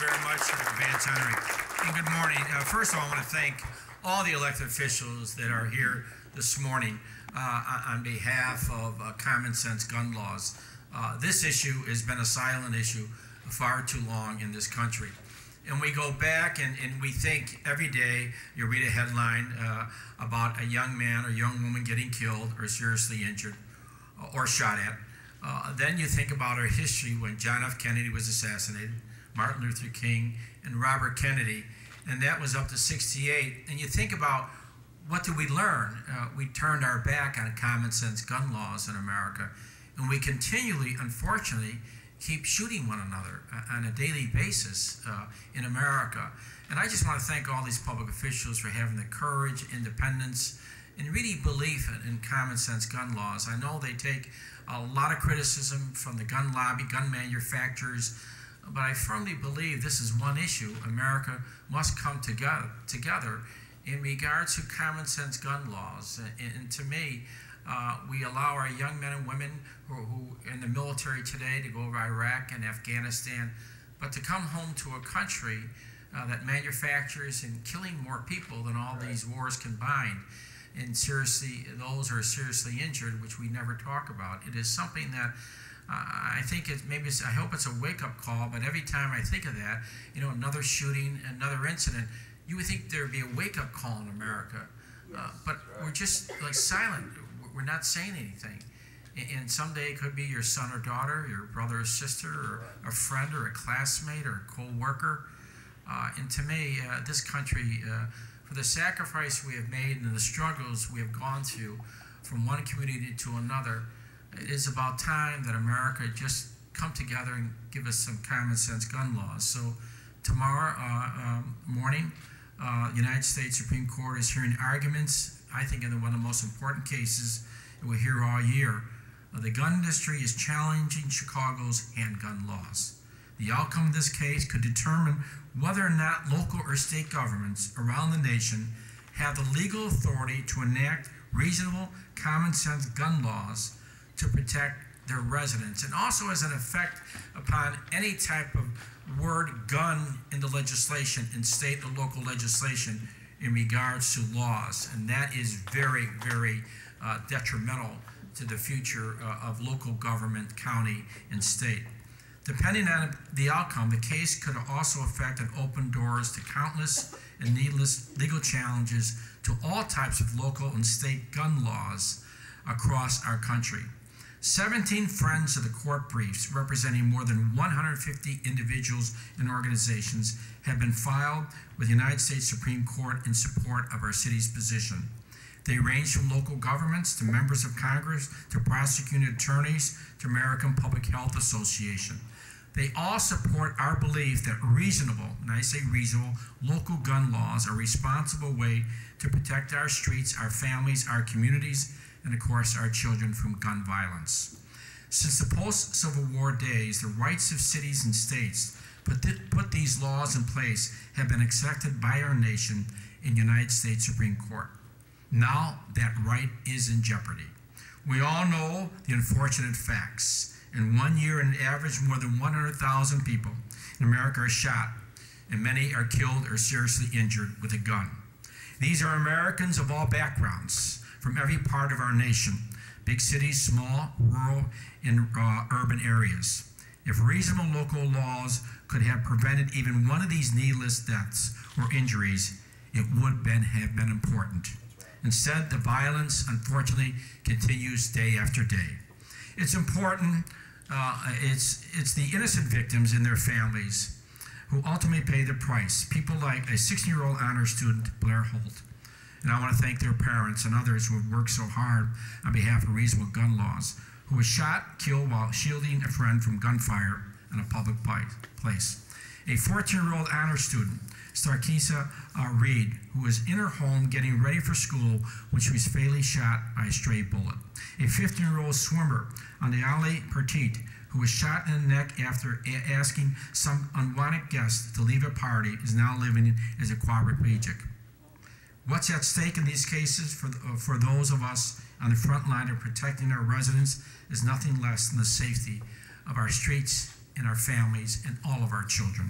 very much, Vance Henry. And good morning. First of all, I want to thank all the elected officials that are here this morning on behalf of common sense gun laws. This issue has been a silent issue far too long in this country. And we go back and we think every day you read a headline about a young man or young woman getting killed or seriously injured or shot at. Then you think about our history when John F. Kennedy was assassinated, Martin Luther King, and Robert Kennedy, and that was up to 68. And you think about, what did we learn? We turned our back on common sense gun laws in America, and we continually, unfortunately, keep shooting one another on a daily basis in America. And I just want to thank all these public officials for having the courage, independence, and really belief in common sense gun laws. I know they take a lot of criticism from the gun lobby, gun manufacturers, but I firmly believe this is one issue America must come together in regards to common sense gun laws. And to me, we allow our young men and women who in the military today to go over Iraq and Afghanistan, but to come home to a country that manufactures and killing more people than all these wars combined, and seriously, those who are seriously injured, which we never talk about. It is something that I think I hope it's a wake-up call, but every time I think of that, you know, another shooting, another incident, you would think there would be a wake-up call in America. But we're just like silent. We're not saying anything. And someday it could be your son or daughter, your brother or sister, or a friend or a classmate or a co-worker. And to me, this country, for the sacrifice we have made and the struggles we have gone through from one community to another, it is about time that America just come together and give us some common sense gun laws. So tomorrow morning, the United States Supreme Court is hearing arguments, I think, in one of the most important cases that we'll hear all year. The gun industry is challenging Chicago's handgun laws. The outcome of this case could determine whether or not local or state governments around the nation have the legal authority to enact reasonable, common sense gun laws to protect their residents, and also has an effect upon any type of word gun in the legislation, in state or local legislation in regards to laws. And that is very, very detrimental to the future of local government, county, and state. Depending on the outcome, the case could also affect and open doors to countless and needless legal challenges to all types of local and state gun laws across our country. 17 friends of the court briefs, representing more than 150 individuals and organizations, have been filed with the United States Supreme Court in support of our city's position. They range from local governments to members of Congress to prosecuting attorneys to American Public Health Association. They all support our belief that reasonable, and I say reasonable, local gun laws are a responsible way to protect our streets, our families, our communities, and of course our children from gun violence. Since the post-Civil War days, the rights of cities and states put these laws in place have been accepted by our nation in the United States Supreme Court. Now that right is in jeopardy. We all know the unfortunate facts. In 1 year, on average, more than 100,000 people in America are shot, and many are killed or seriously injured with a gun. These are Americans of all backgrounds, from every part of our nation, big cities, small, rural, and urban areas. If reasonable local laws could have prevented even one of these needless deaths or injuries, it would have been important. Instead, the violence, unfortunately, continues day after day. It's important, it's the innocent victims and their families who ultimately pay the price. People like a 16-year-old honor student, Blair Holt. And I want to thank their parents and others who have worked so hard on behalf of reasonable gun laws, who was shot, killed while shielding a friend from gunfire in a public place. A 14-year-old honor student, Starkisa Reed, who was in her home getting ready for school when she was fatally shot by a stray bullet. A 15-year-old swimmer, Anjali Petit, who was shot in the neck after asking some unwanted guests to leave a party, is now living as a quadriplegic. What's at stake in these cases for those of us on the front line of protecting our residents is nothing less than the safety of our streets and our families and all of our children.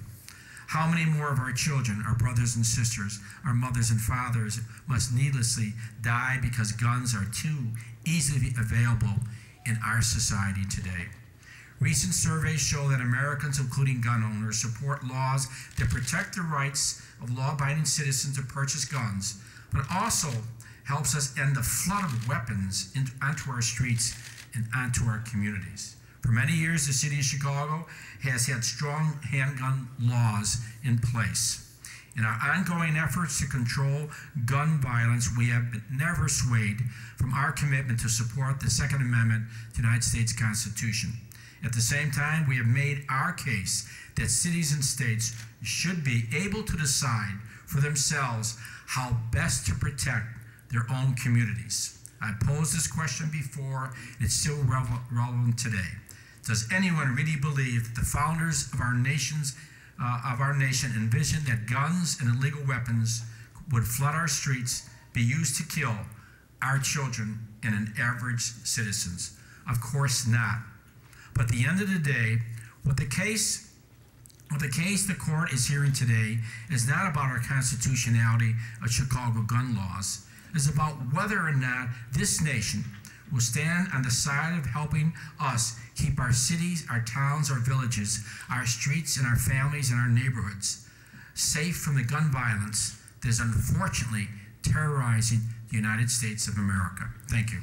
How many more of our children, our brothers and sisters, our mothers and fathers must needlessly die because guns are too easily available in our society today? Recent surveys show that Americans, including gun owners, support laws that protect the rights of law-abiding citizens to purchase guns, but also helps us end the flood of weapons onto our streets and onto our communities. For many years, the city of Chicago has had strong handgun laws in place. In our ongoing efforts to control gun violence, we have never swayed from our commitment to support the Second Amendment to the United States Constitution. At the same time, we have made our case that cities and states should be able to decide for themselves how best to protect their own communities. I posed this question before, and it's still relevant today. Does anyone really believe that the founders of our nation envisioned that guns and illegal weapons would flood our streets, be used to kill our children and average citizens? Of course not. But at the end of the day, what the case the court is hearing today is not about our constitutionality of Chicago gun laws. It's about whether or not this nation will stand on the side of helping us keep our cities, our towns, our villages, our streets, and our families and our neighborhoods safe from the gun violence that is unfortunately terrorizing the United States of America. Thank you.